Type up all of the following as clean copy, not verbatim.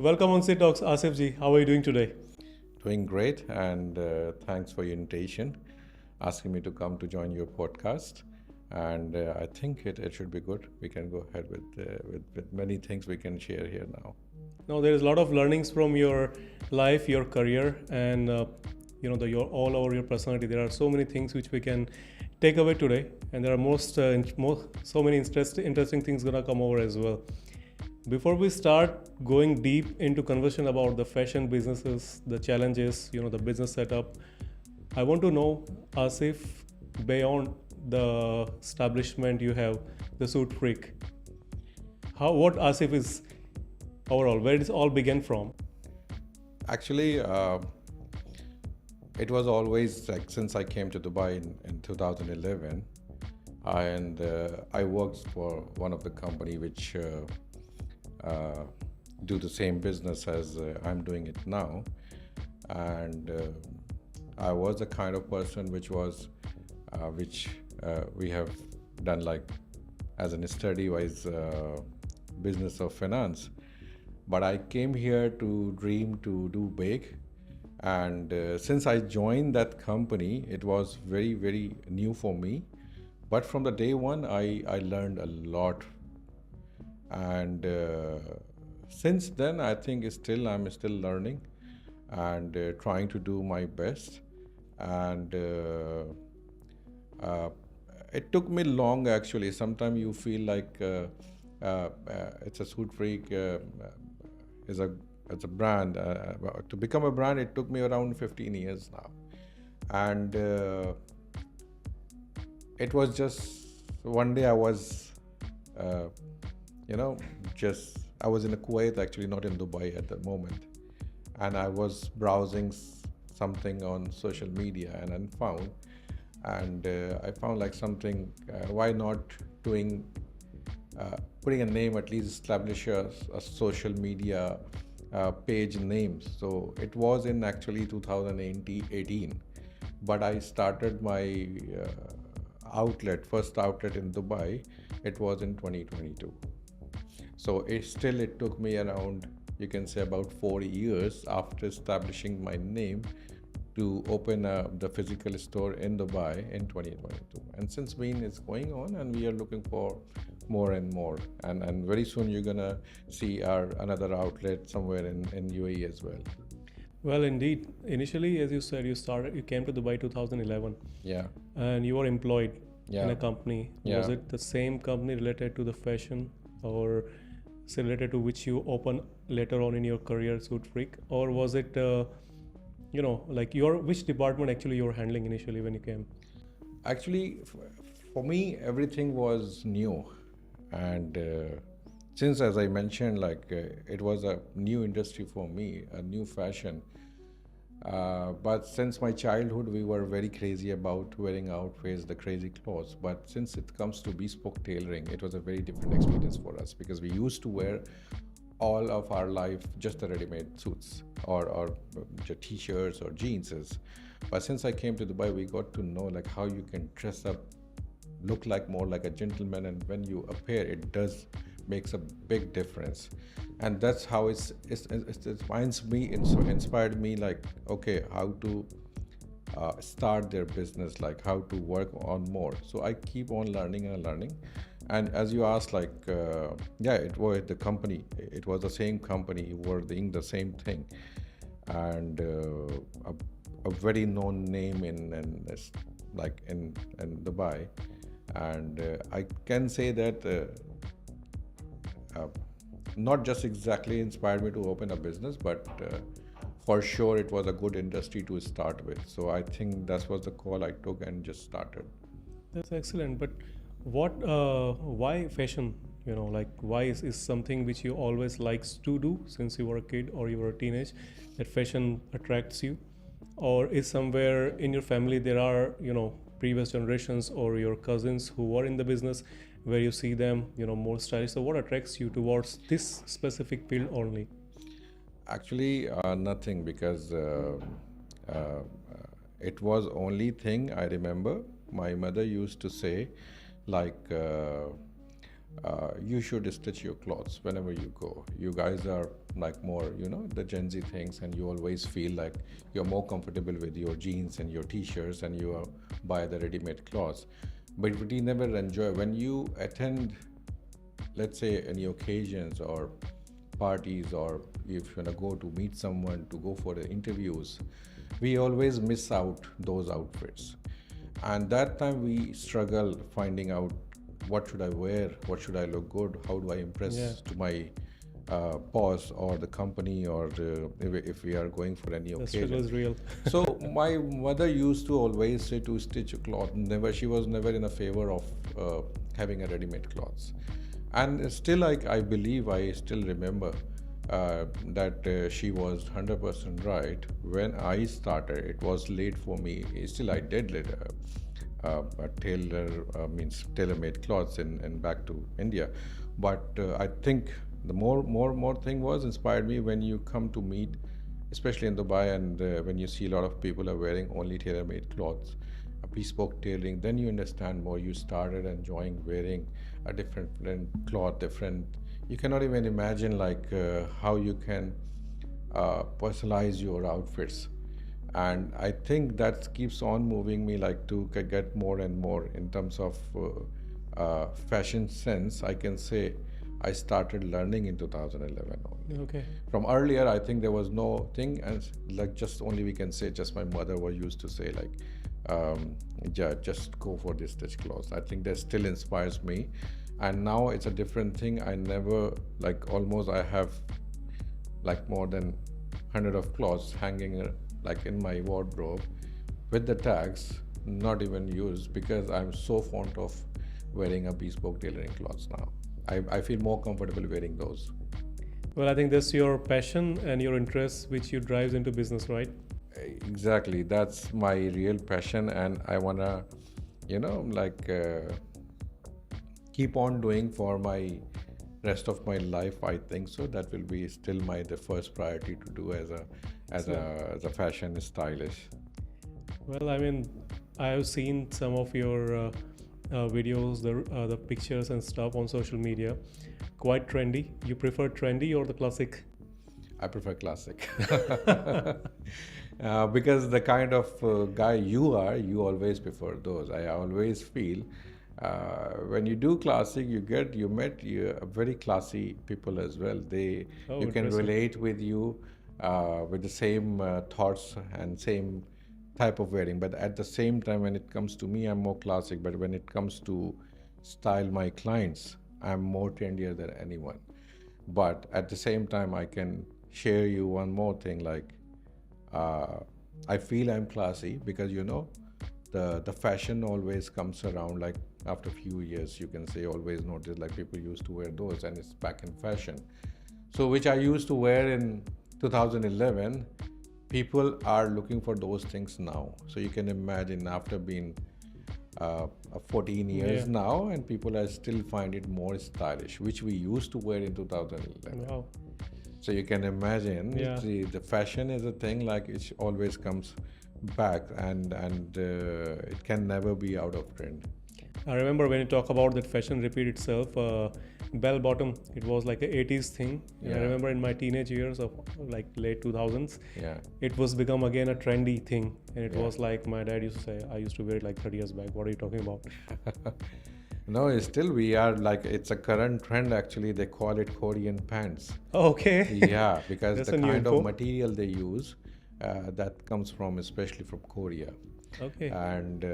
Welcome on Sit Talks, Asif ji. How are you doing today? Doing great, and thanks for your invitation, asking me to come to join your podcast. And I think it should be good. We can go ahead with many things we can share here now. Now, there is a lot of learnings from your life, your career, and your all over your personality. There are so many things which we can take away today, and there are so many interesting things gonna come over as well. Before we start going deep into conversation about the fashion businesses, the challenges, the business setup, I want to know, Asif, beyond the establishment you have, the Suit Freak, what Asif is overall, where it all began from? Actually, it was always like since I came to Dubai in 2011, and I worked for one of the company which do the same business as I'm doing it now, and I was the kind of person which we have done like as an study-wise business of finance. But I came here to dream to do big, and since I joined that company, it was very very new for me. But from the day one, I learned a lot, and since then I think I'm still learning and trying to do my best. And it took me long actually. Sometimes you feel like it's a Suit Freak is a brand. To become a brand, it took me around 15 years now, and it was just one day I was just I was in Kuwait actually, not in Dubai at the moment, and I was browsing something on social media and I found like something. Why not doing putting a name, at least establish a social media page name. So it was in actually 2018, but I started my first outlet in Dubai. It was in 2022. So it took me around, you can say, about 4 years after establishing my name to open the physical store in Dubai in 2022. And since then it's going on, and we are looking for more and more. And very soon you're gonna see our another outlet somewhere in UAE as well. Well, indeed. Initially, as you said, you came to Dubai 2011, Yeah, and you were employed in yeah, a company. yeah. Was it the same company related to the fashion, or say related to which you open later on in your career, Suit Freak, or was it, like which department actually you were handling initially when you came? Actually, for me, everything was new, and since, as I mentioned, like it was a new industry for me, a new fashion. But since my childhood, we were very crazy about wearing outfits, the crazy clothes. But since it comes to bespoke tailoring, it was a very different experience for us because we used to wear all of our life just the ready-made suits or t-shirts or jeans. But since I came to Dubai, we got to know like how you can dress up, look like more like a gentleman, and when you appear, it does makes a big difference. And that's how it inspired me like, okay, how to start their business, like how to work on more. So I keep on learning and learning. And as you asked, like yeah, it was the company, it was the same company, were doing the same thing, and a very known name in Dubai. And I can say that not just exactly inspired me to open a business, but for sure it was a good industry to start with. So I think that was the call I took and just started. That's excellent. But why fashion? Like why is something which you always likes to do since you were a kid or you were a teenage, that fashion attracts you? Or is somewhere in your family there are, previous generations or your cousins who were in the business where you see them, more stylish? So what attracts you towards this specific field only? Actually, nothing, because it was only thing I remember. My mother used to say, like, you should stitch your clothes whenever you go. You guys are like more, the Gen Z things, and you always feel like you're more comfortable with your jeans and your t-shirts, and you buy the ready-made clothes. But we never enjoy when you attend, let's say, any occasions or parties, or if you want to go to meet someone, to go for the interviews, we always miss out those outfits. And that time we struggle finding out what should I wear, what should I look good, how do I impress Yeah. to my boss or the company, or if we are going for any The struggle occasion. is real. So my mother used to always say to stitch a cloth. Never, she was never in a favor of having a ready-made clothes. And still, I believe, I still remember that she was 100% right. When I started, it was late for me. Still, I did later. A means tailor-made clothes and back to India. But I think the more thing was inspired me when you come to meet, especially in Dubai, and when you see a lot of people are wearing only tailor-made clothes, a bespoke tailoring, then you understand more. You started enjoying wearing a different cloth, different. You cannot even imagine like how you can personalize your outfits. And I think that keeps on moving me like to get more and more in terms of fashion sense. I can say I started learning in 2011 only. Okay. From earlier, I think there was no thing, and like just only we can say, just my mother was used to say like, just go for this stitch clothes. I think that still inspires me, and now it's a different thing. I never like almost I have like more than 100 of clothes hanging like in my wardrobe with the tags not even used, because I'm so fond of wearing a bespoke tailoring clothes now. I feel more comfortable wearing those. Well, I think that's your passion and your interest which you drives into business, right? Exactly, that's my real passion, and I wanna, like keep on doing for my rest of my life. I think so. That will be still the first priority to do as a fashion stylist. Well, I mean, I have seen some of your videos, the pictures and stuff on social media. Quite trendy. You prefer trendy or the classic? I prefer classic. Because the kind of guy you are, you always prefer those. I always feel when you do classic, you met very classy people as well. Oh, You can interesting. relate with you with the same thoughts and same type of wearing. But at the same time, when it comes to me, I'm more classic. But when it comes to style my clients, I'm more trendier than anyone. But at the same time, I can share you one more thing. Like uh, I feel I'm classy because the fashion always comes around. Like after a few years, you can say always notice like people used to wear those, and it's back in fashion. So which I used to wear in 2011, people are looking for those things now. So you can imagine after being 14 years Yeah. now, and people are still find it more stylish, which we used to wear in 2011. Wow. So you can imagine Yeah. the fashion is a thing like it always comes back, and it can never be out of trend. I remember when you talk about that fashion repeat itself, bell bottom, it was like a 80s thing. And I Yeah. remember in my teenage years of like late 2000s, Yeah. it was become again a trendy thing. And it Yeah. was like my dad used to say, I used to wear it like 30 years back. What are you talking about? No, it's still we are like it's a current trend actually. They call it Korean pants. Oh, okay. Yeah, because That's the a new kind info. of material they use that comes from especially from Korea, Okay. and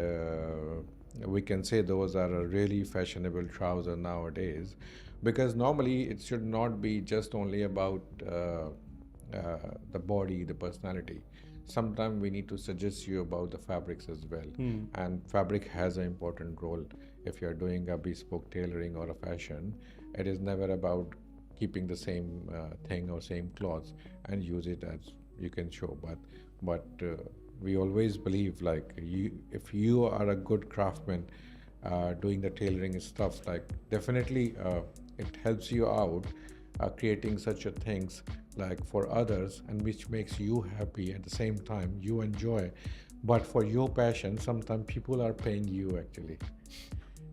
we can say those are a really fashionable trouser nowadays, because normally it should not be just only about the body, the personality. Sometimes we need to suggest you about the fabrics as well, and fabric has an important role. If you're doing a bespoke tailoring or a fashion, it is never about keeping the same thing or same clothes and use it as you can show, but we always believe like if you are a good craftsman doing the tailoring stuff, like definitely it helps you out creating such a things like for others, and which makes you happy at the same time you enjoy. But for your passion, sometimes people are paying you actually.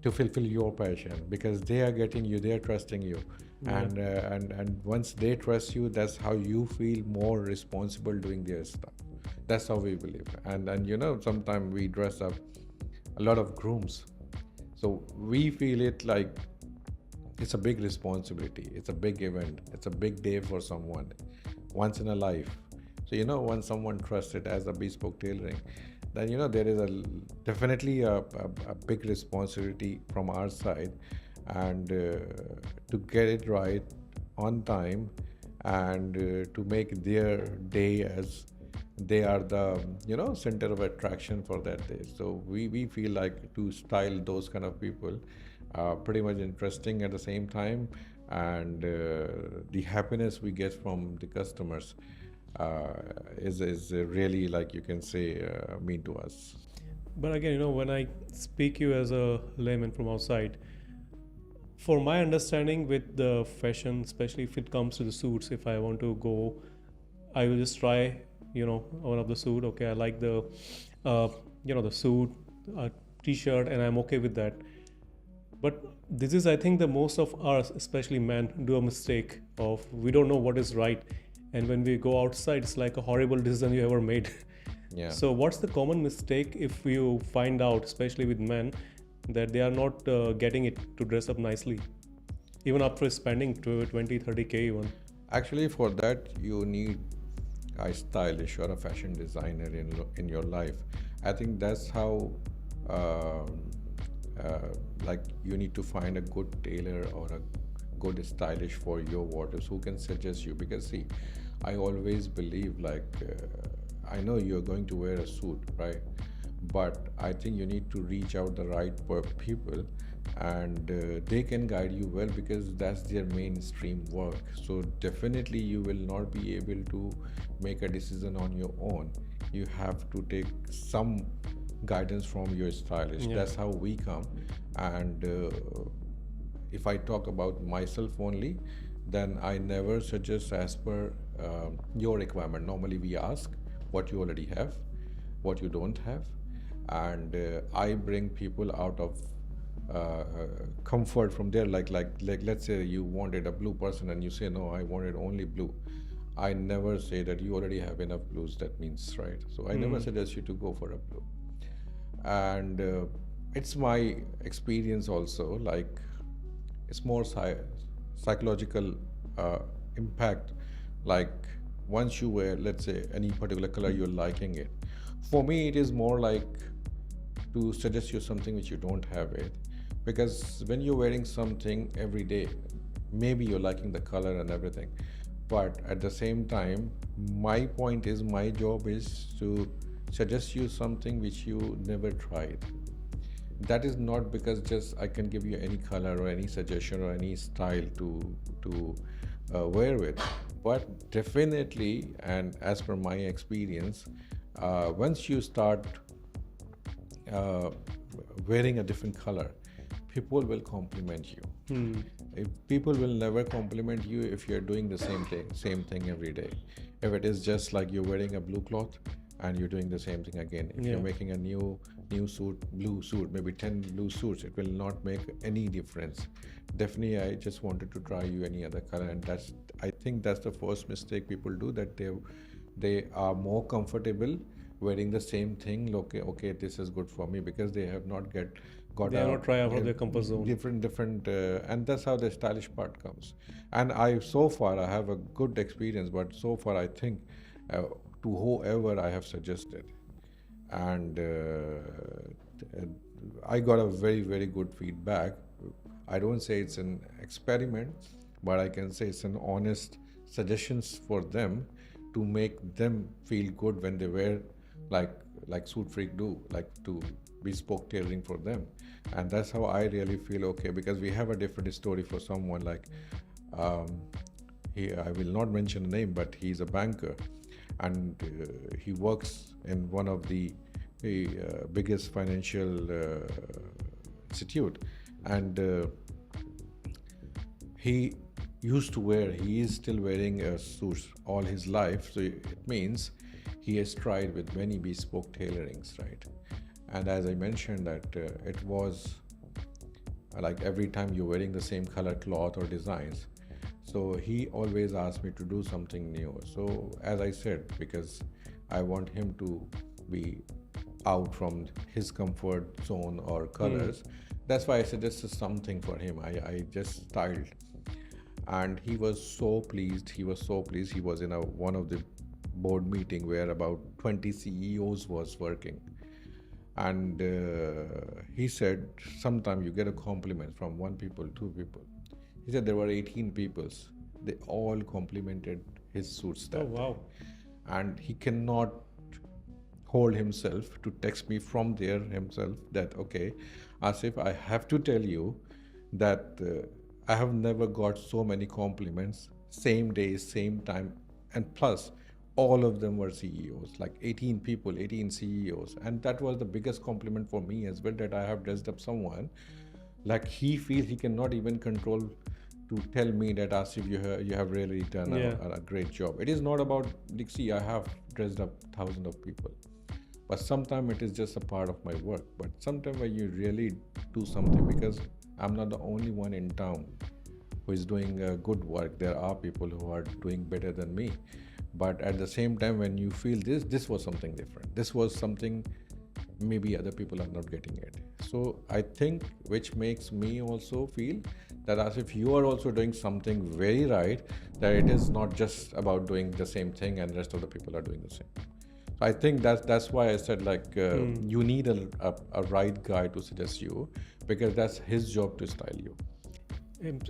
to fulfill your passion, because they are getting you, they are trusting you. Yeah. And once they trust you, that's how you feel more responsible doing their stuff. That's how we believe. And sometimes we dress up a lot of grooms, so we feel it like it's a big responsibility, it's a big event, it's a big day for someone, once in a life. So when someone trusts it as a bespoke tailoring, then there is definitely a big responsibility from our side, and to get it right on time, and to make their day as they are the center of attraction for that day. So we feel like to style those kind of people pretty much interesting at the same time, and the happiness we get from the customers uh, is really, like you can say, mean to us. But again, when I speak you as a layman from outside, for my understanding with the fashion, especially if it comes to the suits, if I want to go, I will just try, one of the suit. Okay, I like uh, the suit, t-shirt, and I'm okay with that. But this is, I think, the most of us, especially men, do a mistake of we don't know what is right, and when we go outside, it's like a horrible decision you ever made. Yeah. So, what's the common mistake if you find out, especially with men, that they are not getting it to dress up nicely, even after spending 20, 30K even? Actually, for that, you need a stylist or a fashion designer in your life. I think that's how, um, like, you need to find a good tailor or a good stylist for your wardrobes who can suggest you. Because, see, I always believe, like, I know you're going to wear a suit, right? But I think you need to reach out the right people, and they can guide you well, because that's their mainstream work. So definitely you will not be able to make a decision on your own. You have to take some guidance from your stylist. Yeah. That's how we come. And if I talk about myself only, then I never suggest as per your requirement. Normally we ask what you already have, what you don't have, and I bring people out of comfort from there. Like let's say you wanted a blue person and you say no, I wanted only blue. I never say that you already have enough blues, that means, right? So I never suggest you to go for a blue. And it's my experience also, like, it's more psychological impact. Like, once you wear, let's say, any particular color, you're liking it. For me, it is more like to suggest you something which you don't have it, because when you're wearing something every day, maybe you're liking the color and everything, but at the same time, my point is, my job is to suggest you something which you never tried. That is not because just I can give you any color or any suggestion or any style to wear with, but definitely, and as per my experience, once you start uh, wearing a different color, people will compliment you. If people will never compliment you if you're doing the same thing every day. If it is just like you're wearing a blue cloth and you're doing the same thing again, if you're making a new suit, blue suit, maybe 10 blue suits, it will not make any difference. Definitely, I just wanted to try you any other color, and I think that's the first mistake people do, that they are more comfortable wearing the same thing. Okay, this is good for me, because they have not got They are not try out of their comfort zone. different and that's how the stylish part comes. And I have a good experience, but so far I think to whoever I have suggested, and I got a very, very good feedback. I don't say it's an experiment, but I can say it's an honest suggestions for them, to make them feel good when they wear, like Suit Freak do, like to bespoke tailoring for them. And that's how I really feel okay, because we have a different story for someone like I will not mention a name, but he's a banker, and he works in one of the biggest financial institute, and he he is still wearing suits all his life. So it means he has tried with many bespoke tailorings, right? And as I mentioned, that it was like every time you're wearing the same color cloth or designs. So he always asked me to do something new. So as I said, because I want him to be out from his comfort zone or colors, that's why I suggested something for him. I just styled, and he was so pleased. He was so pleased. He was in one of the board meeting where about 20 CEOs was working, and he said, sometime you get a compliment from one people, two people. He said there were 18 peoples. They all complimented his suits that Oh, wow. day. And he cannot hold himself to text me from there himself that, okay, Asif, I have to tell you that I have never got so many compliments, same day, same time, and plus all of them were CEOs, like 18 people, 18 CEOs. And that was the biggest compliment for me as well, that I have dressed up someone like he feels he cannot even control to tell me that, Asif, you have really done a great job. It is not about, like, see, I have dressed up thousands of people, but sometimes it is just a part of my work. But sometimes when you really do something, because I'm not the only one in town who is doing good work, there are people who are doing better than me. But at the same time, when you feel this was something different, this was something maybe other people are not getting it. So I think, which makes me also feel that as if you are also doing something very right, that it is not just about doing the same thing and the rest of the people are doing the same. So I think that's why I said, like, you need a right guy to suggest you, because that's his job to style you.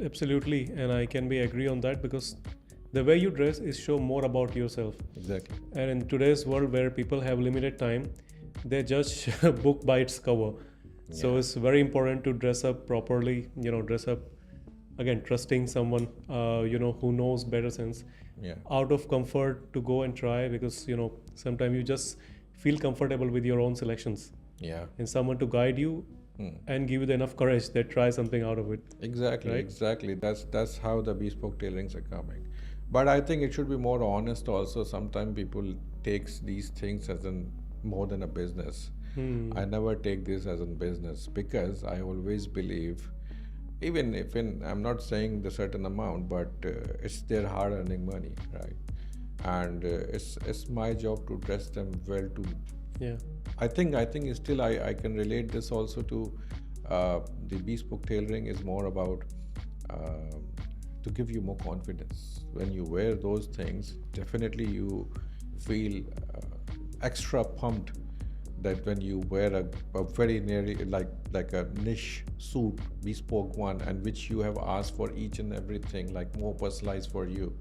Absolutely, and I can be agree on that, because the way you dress is show more about yourself. Exactly. And in today's world where people have limited time, they judge a book by its cover. So it's very important to dress up properly, dress up, again, trusting someone, who knows better sense, out of comfort to go and try, because, sometimes you just feel comfortable with your own selections. Yeah. And someone to guide you and give you the enough courage that try something out of it. Exactly, right? Exactly. That's how the bespoke tailorings are coming. But I think it should be more honest also. Sometimes people takes these things as more than a business. I never take this as a business, because I always believe, even if I'm not saying the certain amount, but it's their hard earning money, right? And it's my job to dress them well too. Yeah. I think still I can relate this also to the bespoke tailoring is more about to give you more confidence. When you wear those things, definitely you feel extra pumped that when you wear a very nearly like a niche suit, bespoke one, and which you have asked for each and everything, like more personalized for you,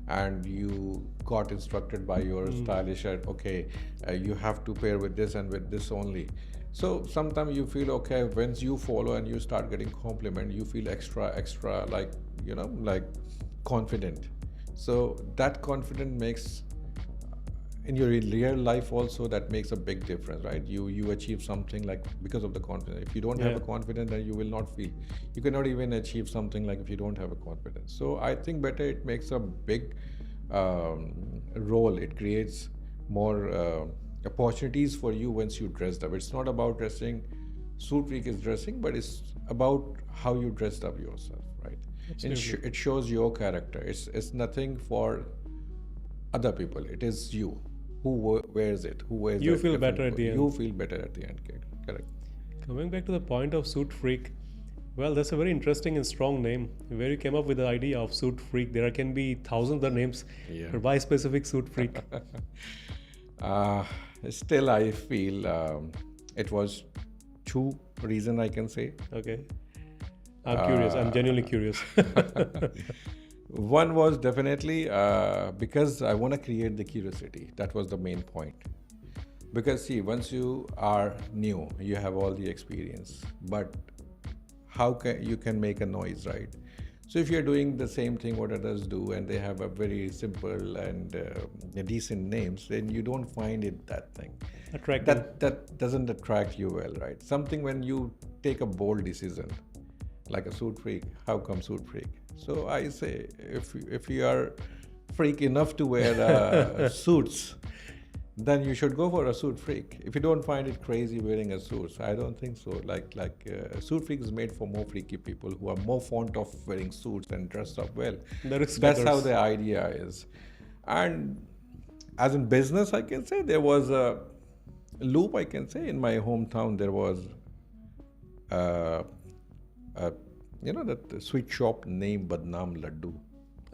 and you got instructed by your stylist that, okay, you have to pair with this and with this only. So sometimes you feel, okay, once you follow and you start getting compliment, you feel extra like, like confident. So that confidence makes, in your real life also, that makes a big difference, right? You achieve something like because of the confidence. If you don't have a confidence, then you will not feel. You cannot even achieve something like if you don't have a confidence. So I think better it makes a big role. It creates more opportunities for you once you dressed up. It's not about dressing. Suit Week is dressing, but it's about how you dressed up yourself, right? It shows your character. It's nothing for other people. It is you who wears it, who wears it. You feel better at the end. You feel better at the end, correct. Coming back to the point of Suit Freak, well, that's a very interesting and strong name. Where you came up with the idea of Suit Freak? There can be thousands of names. Yeah. But why specific Suit Freak? Still, I feel it was two reasons I can say. Okay. I'm curious. I'm genuinely curious. One was definitely because I want to create the curiosity. That was the main point. Because see, once you are new, you have all the experience, but how can you make a noise, right? So if you're doing the same thing what others do, and they have a very simple and decent names, then you don't find it that thing. Attractive. That doesn't attract you well, right? Something when you take a bold decision, like a Suit Freak. How come Suit Freak? So I say, if you are freak enough to wear suits, then you should go for a suit freak. If you don't find it crazy wearing a suit, so I don't think so. A suit freak is made for more freaky people who are more fond of wearing suits and dress up well. The risk That's how takers. the idea is. And as in business, I can say there was a loop. I can say in my hometown there was uh, a that sweet shop named Badnaam Laddu.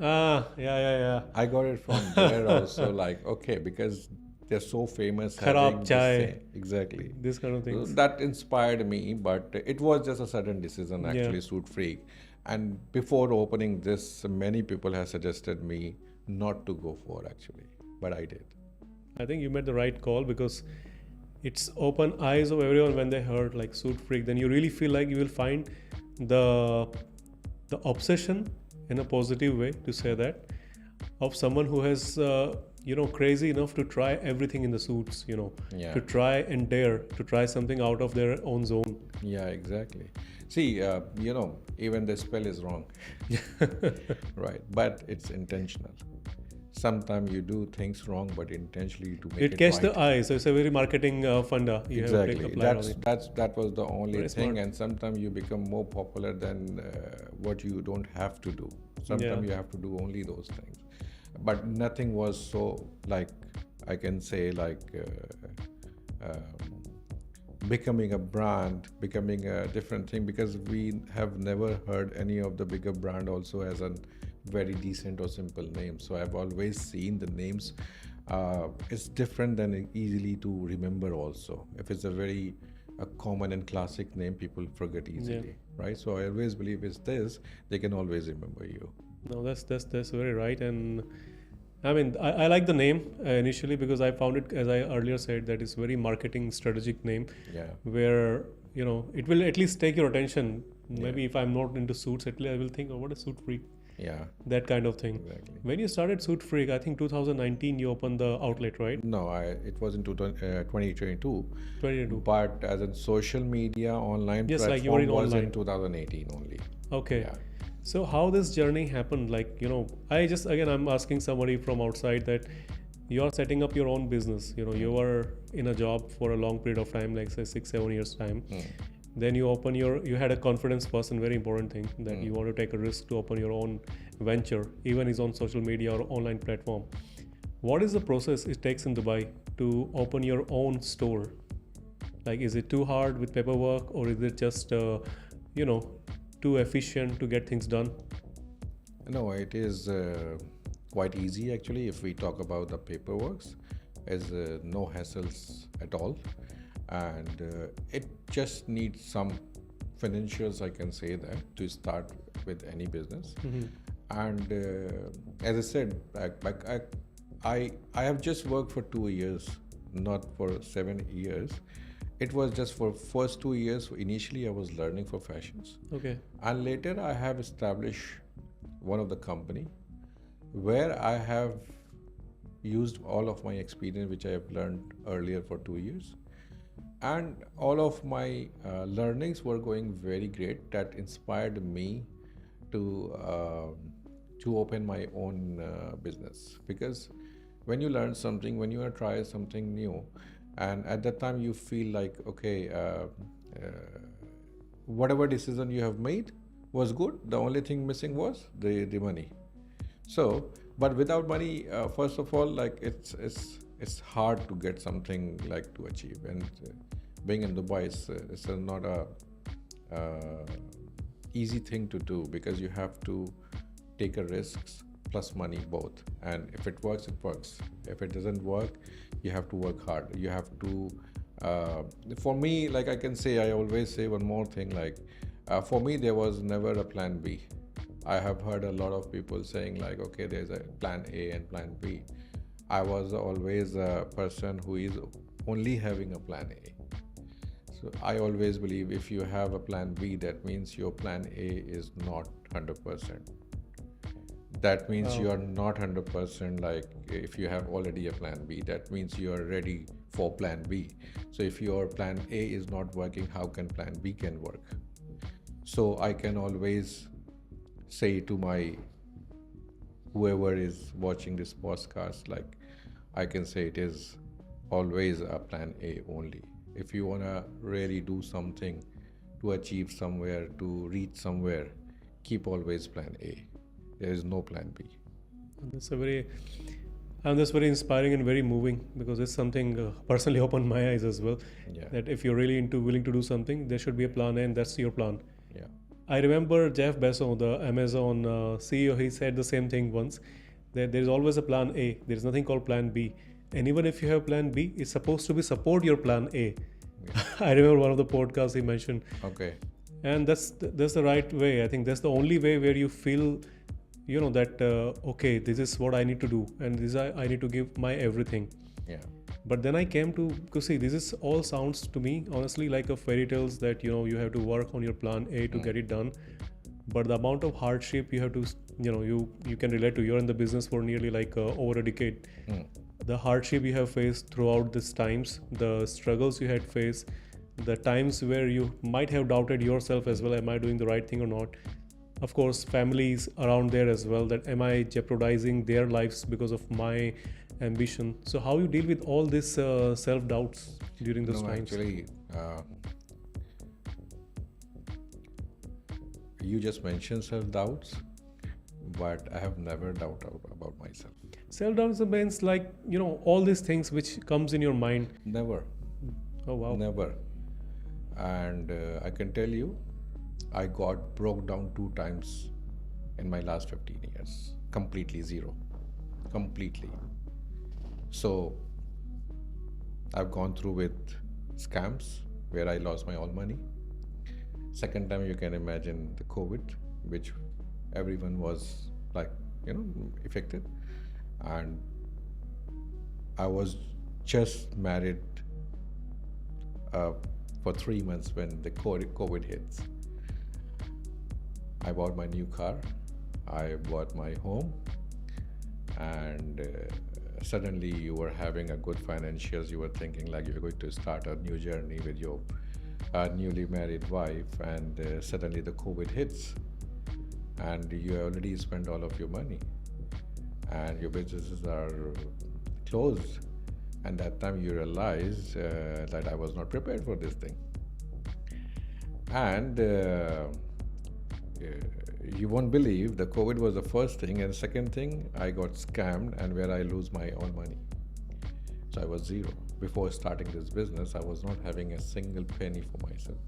Ah, yeah, yeah, yeah. I got it from there also. Like, okay, because they're so famous Kharab having the chai. same. Exactly. This kind of So things. that inspired me, but it was just a sudden decision, actually, Yeah. Suit Freak. And before opening this, many people have suggested me not to go for actually, but I did. I think you made the right call because it's open eyes of everyone when they heard like suit freak. Then you really feel like you will find the the obsession in a positive way to say that of someone who has crazy enough to try everything in the suits. Yeah. To try and dare to try something out of their own zone. Yeah, exactly. See, even the spell is wrong, right? But it's intentional. Sometimes you do things wrong, but intentionally to make It it catch right. the eye, so it's a very marketing funda you have Exactly. applied on That's it. that was the only Very thing, smart. and sometimes you become more popular than what you don't have to do. Sometimes Yeah. you have to do only those things, but nothing was so like I can say like becoming a brand, becoming a different thing, because we have never heard any of the bigger brand also as a very decent or simple name. So I've always seen the names. It's different than easily to remember also. If it's a very common and classic name, people forget easily, right? So I always believe it's this, they can always remember you. No, that's very right. And I mean, I like the name initially because I found it, as I earlier said, that it's very marketing strategic name Yeah. where it will at least take your attention. Maybe if I'm not into suits, at least I will think, oh, what a suit freak, Yeah, that kind of thing. exactly. When you started Suit Freak, I think 2019 you opened the outlet, right? No, it was in 2022, 2022. but as in social media online Yes, platform like you were in was online. in 2018 only. Okay. Yeah. So how this journey happened? Like, I'm asking somebody from outside that you're setting up your own business. You were in a job for a long period of time, like say 6-7 years time. Then you had a confidence person, very important thing, that you want to take a risk to open your own venture, even is on social media or online platform. What is the process it takes in Dubai to open your own store? Like, is it too hard with paperwork, or is it just, too efficient to get things done? No, it is quite easy actually. If we talk about the paperwork, is no hassles at all, and it just needs some financials. I can say that to start with any business. And as I said, I have just worked for 2 years, not for 7 years. It was just for first 2 years. Initially, I was learning for fashions, Okay. and later I have established one of the company where I have used all of my experience which I have learned earlier for 2 years, and all of my learnings were going very great. That inspired me to open my own business, because when you learn something, when you try something new, and at that time you feel like okay, whatever decision you have made was good, the only thing missing was the money. So but without money, first of all, like it's hard to get something like to achieve, and being in Dubai is not a easy thing to do, because you have to take a risks plus money both, and if it works, it works. If it doesn't work, you have to work hard. You have to for me, like I can say, I always say one more thing, like for me there was never a plan B. I have heard a lot of people saying like, okay, there's a plan A and plan B. I was always a person who is only having a plan A. So I always believe if you have a plan B, that means your plan A is not 100%. That means you are not 100%. Like if you have already a plan B, that means you are ready for plan B. So if your plan A is not working, how can plan B can work? So I can always say to my whoever is watching this podcast, like I can say it is always a plan A only. If you want to really do something to achieve somewhere, to reach somewhere, keep always plan A. There is no plan B. That's a very, and that's very inspiring and very moving because it's something personally opened my eyes as well. Yeah, That if you're really into willing to do something, there should be a plan A, and that's your plan. yeah. I remember Jeff Bezos, the Amazon CEO, he said the same thing once that there is always a plan A. There is nothing called plan B. And even if you have plan B, it's supposed to be support your plan A. Yeah. I remember one of the podcasts he mentioned, Okay. and that's the right way. I think that's the only way where you feel, that okay, this is what I need to do, and this I need to give my everything. Yeah. But then I came to see this is all sounds to me honestly like a fairy tales that you have to work on your plan A to get it done. But the amount of hardship you have to you can relate to. You're in the business for nearly like over a decade. Mm. The hardship you have faced throughout these times, the struggles you had faced, the times where you might have doubted yourself as well, am I doing the right thing or not? Of course, families around there as well, that am I jeopardizing their lives because of my ambition? So how you deal with all this self-doubts during those No, times? actually, you just mentioned self-doubts, but I have never doubted about myself. Self-doubt means like all these things which comes in your mind. Never. Oh wow. Never. And I can tell you, I got broke down 2 times in my last 15 years. Completely zero. Completely. So I've gone through with scams where I lost my all money. Second time, you can imagine the COVID, which everyone was like, affected. And I was just married for 3 months when the COVID hits. I bought my new car, I bought my home, and suddenly you were having a good financials. You were thinking like you're going to start a new journey with your newly married wife, and suddenly the COVID hits, and you already spent all of your money, and your businesses are closed. And that time you realize that I was not prepared for this thing. And you won't believe the COVID was the first thing, and second thing, I got scammed, and where I lose my own money. So I was zero. Before starting this business, I was not having a single penny for myself.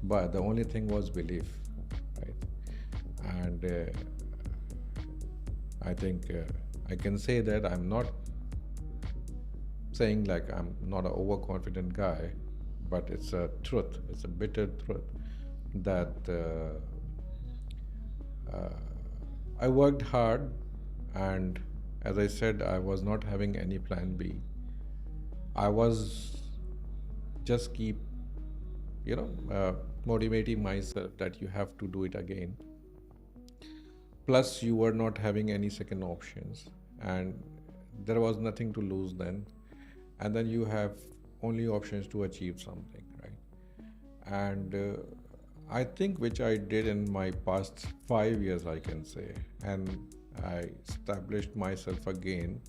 But the only thing was belief, right? And I think I can say that I'm not saying like I'm not an overconfident guy, but it's a truth. It's a bitter truth that I worked hard, and as I said, I was not having any plan B. I was just keep, motivating myself that you have to do it again. Plus, you were not having any second options, and there was nothing to lose then. And then you have only options to achieve something, right? And I think which I did in my past 5 years, I can say, and I established myself again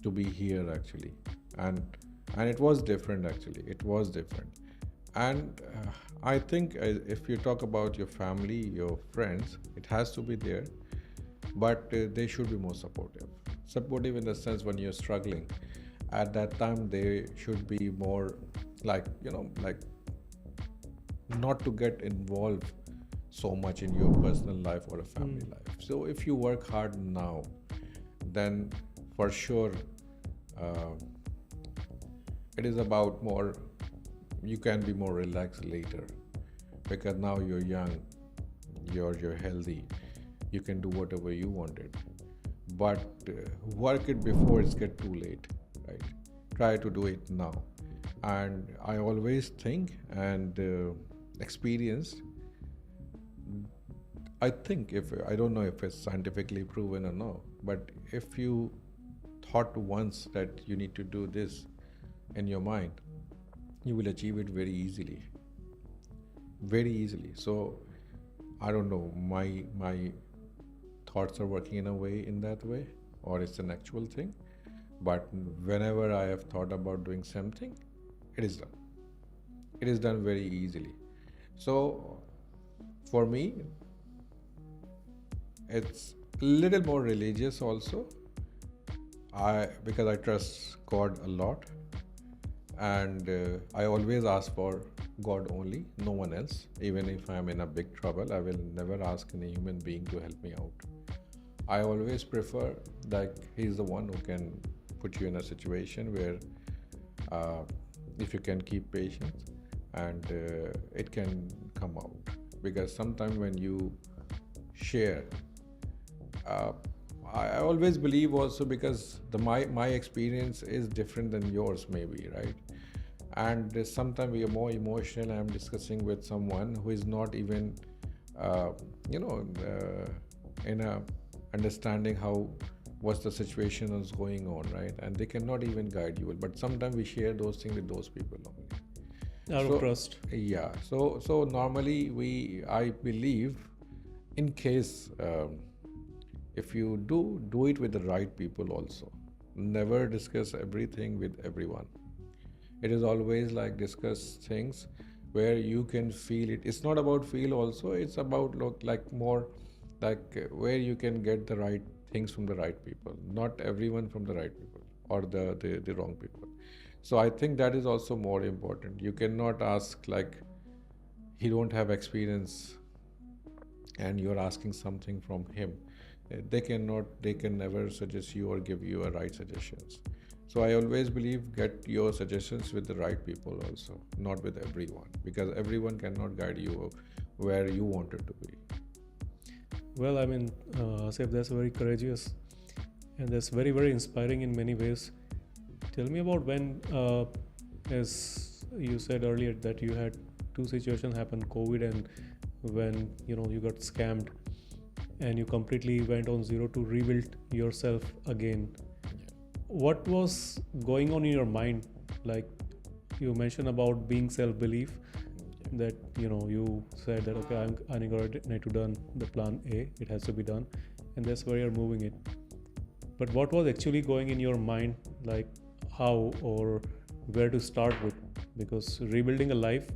to be here actually, and it was different actually. It was different, and I think if you talk about your family, your friends, it has to be there, but they should be more supportive. Supportive in the sense when you're struggling, at that time they should be more like not to get involved so much in your personal life or a family life. So if you work hard now, then for sure it is about more, you can be more relaxed later, because now you're young, you're healthy, you can do whatever you wanted. But work it before it's get too late, right? Try to do it now. And I always think and experienced, I think, if I don't know if it's scientifically proven or no, but if you thought once that you need to do this in your mind, you will achieve it very easily. Very easily. So I don't know, my thoughts are working in a way, in that way, or it's an actual thing. But whenever I have thought about doing something, it is done. It is done very easily. So for me, it's a little more religious also. Because I trust God a lot, and I always ask for God only, no one else. Even if I'm in a big trouble, I will never ask any human being to help me out. I always prefer that He's the one who can put you in a situation where, uh, if you can keep patience, and it can come out. Because sometimes when you share, uh, I always believe also, because my experience is different than yours maybe, right? And sometimes we are more emotional. I'm discussing with someone who is not even uh, in a understanding how what's the situation is going on, right? And they cannot even guide you, but sometimes we share those things with those people only. Out of So trust. yeah, so normally I believe, in case, if you do it with the right people also. Never discuss everything with everyone. It is always like discuss things where you can feel it. It's not about feel also, it's about look like more like where you can get the right things from the right people, not everyone from the right people, or the wrong people. So I think that is also more important. You cannot ask like he don't have experience and you're asking something from him. They can never suggest you or give you a right suggestions. So I always believe get your suggestions with the right people also, not with everyone, because everyone cannot guide you where you want it to be. Well, I mean, Asif, that's very courageous and that's very, very inspiring in many ways. Tell me about when, as you said earlier, that you had two situations happen, COVID and when you got scammed, and you completely went on zero to rebuild yourself again. What was going on in your mind? Like you mentioned about being self-belief, that you said that okay, I need to done the plan A, it has to be done, and that's where you're moving it. But what was actually going in your mind, like how or where to start with? Because rebuilding a life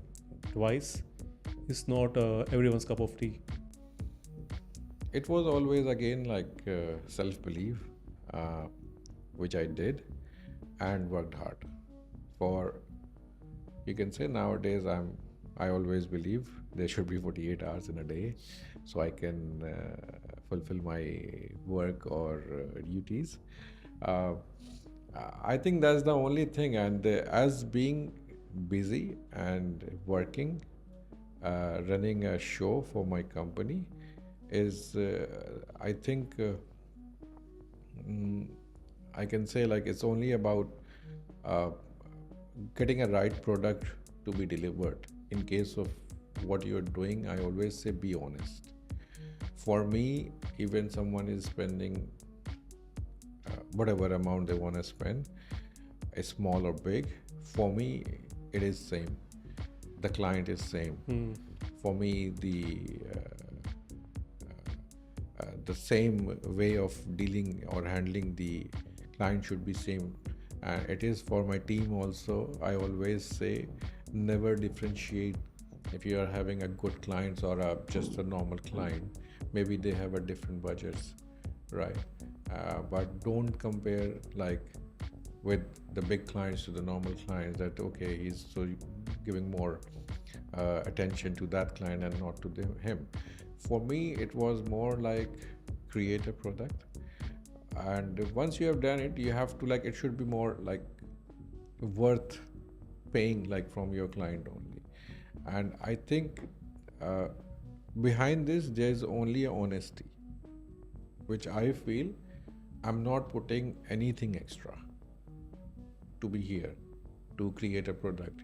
twice is not everyone's cup of tea. It was always again like self belief, uh, which I did and worked hard for. You can say nowadays I always believe there should be 48 hours in a day, so I can fulfill my work or duties. Uh, I think that's the only thing, and as being busy and working, running a show for my company is, I think, mm, I can say like it's only about uh, getting a right product to be delivered. In case of what you're doing, I always say be honest. For me, even someone is spending whatever amount they want to spend, small or big, for me it is same. The client is same. For me, the same way of dealing or handling the client should be same. And it is for my team also. I always say never differentiate. If you are having a good clients or just a normal client, maybe they have a different budgets, right? But don't compare like with the big clients to the normal clients, that okay, he's so giving more attention to that client and not to him. For me, it was more like create a product, and once you have done it, you have to like it should be more like worth paying like from your client only. And I think uh, behind this there's only a honesty, which I feel I'm not putting anything extra to be here, to create a product,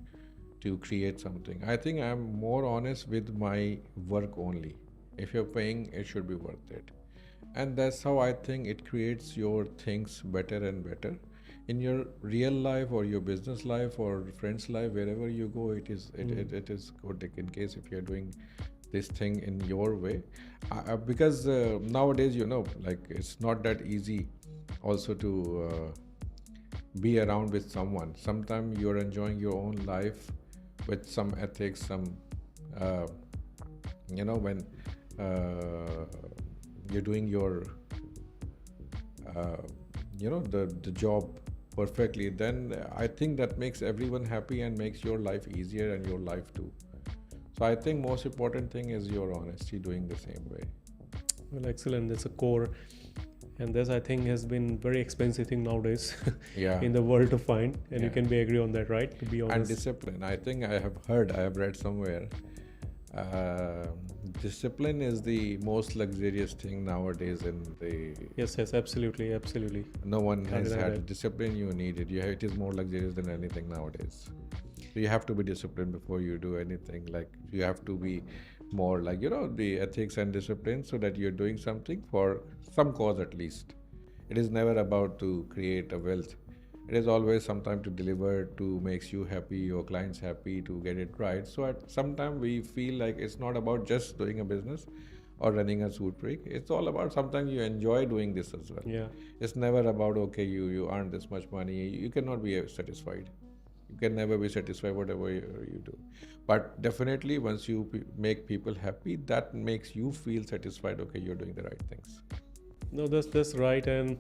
to create something. I think I'm more honest with my work only. If you're paying, it should be worth it. And that's how I think it creates your things better and better in your real life or your business life or friends life. Wherever you go, it is good. In case if you're doing this thing in your way, because nowadays like it's not that easy also to be around with someone. Sometimes you're enjoying your own life with some ethics, some, uh, when you're doing your, uh, the job perfectly, then I think that makes everyone happy and makes your life easier and your life too. So I think most important thing is your honesty doing the same way. Well, excellent. That's a core, and this I think has been very expensive thing nowadays Yeah. in the world to find, and you Yeah. can be agree on that, right? To be And honest. discipline. I think I have read somewhere. Uh, Discipline is the most luxurious thing nowadays in the. Yes, yes, absolutely, absolutely. No one Can't has deny had the that. discipline you needed. It is more luxurious than anything nowadays. So you have to be disciplined before you do anything. Like you have to be more like the ethics and discipline, so that you're doing something for some cause at least. It is never about to create a wealth. It is always sometime to deliver, to makes you happy, your clients happy, to get it right. So at some time we feel like it's not about just doing a business or running a suit break. It's all about sometimes you enjoy doing this as well. Yeah. It's never about okay, you earn this much money. You cannot be satisfied. You can never be satisfied whatever you do. But definitely once you make people happy, that makes you feel satisfied. Okay, you're doing the right things. No, that's right, and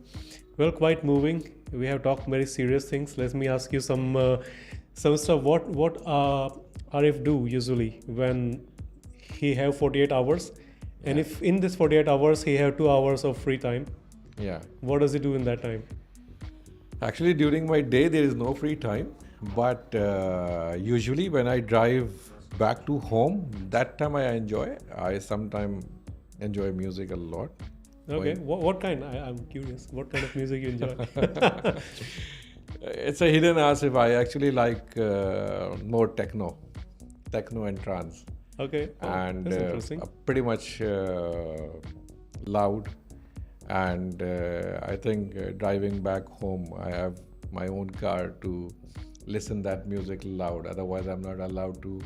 well, quite moving. We have talked very serious things. Let me ask you some stuff. What Arif do usually when he have 48 hours, and Yeah. if in this 48 hours he have 2 hours of free time, Yeah. what does he do in that time? Actually, during my day, there is no free time. But usually, when I drive back to home, that time I enjoy. I sometimes enjoy music a lot. Okay, Going- what kind? I'm curious. What kind of music you enjoy? It's a hidden ask if I actually like more techno and trance, Okay, oh, and that's interesting. pretty much loud. And I think driving back home, I have my own car to listen that music loud. Otherwise, I'm not allowed to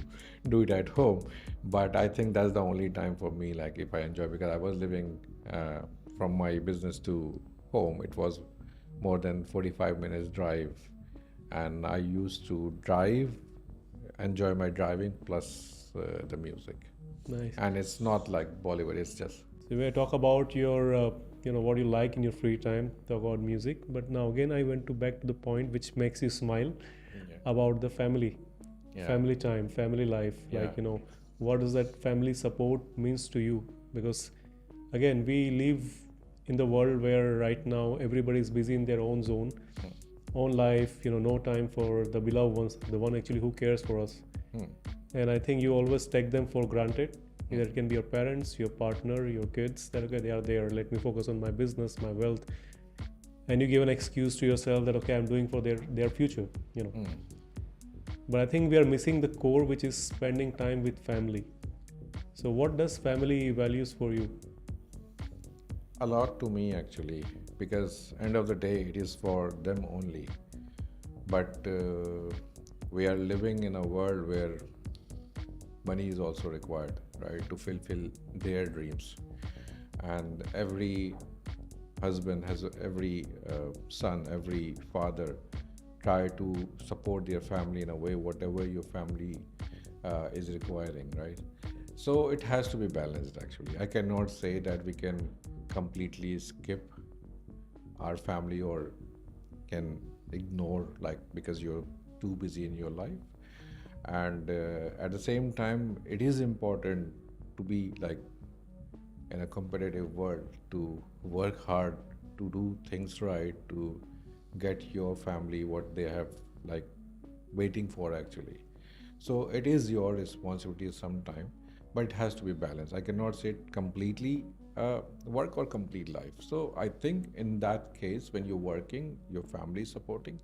do it at home. But I think that's the only time for me, like if I enjoy, because I was living from my business to home. It was more than 45 minutes drive, and I used to drive, enjoy my driving plus the music. Nice. And it's not like Bollywood. It's just So we talk about your, what you like in your free time, talk about music. But now again, I went to back to the point which makes you smile about the family, Yeah. family time, family life. Yeah. Like, what does that family support means to you? Because again, we live in the world where right now everybody is busy in their own zone, own life, no time for the beloved ones, the one actually who cares for us. And I think you always take them for granted. Either it can be your parents, your partner, your kids, that okay, they are there, let me focus on my business, my wealth. And you give an excuse to yourself that okay, I'm doing for their future. But I think we are missing the core, which is spending time with family. So what does family values for you? A lot to me actually, because end of the day it is for them only. But we are living in a world where money is also required, right, to fulfill their dreams. And every husband has every son, every father try to support their family in a way, whatever your family is requiring, right? So it has to be balanced actually. I cannot say that we can completely skip our family or can ignore, like, because you're too busy in your life. And at the same time, it is important to be like in a competitive world, to work hard, to do things right, to get your family what they have like waiting for actually. So it is your responsibility sometime, but it has to be balanced. I cannot say it completely work or complete life. So I think in that case, when you're working, your family is supporting,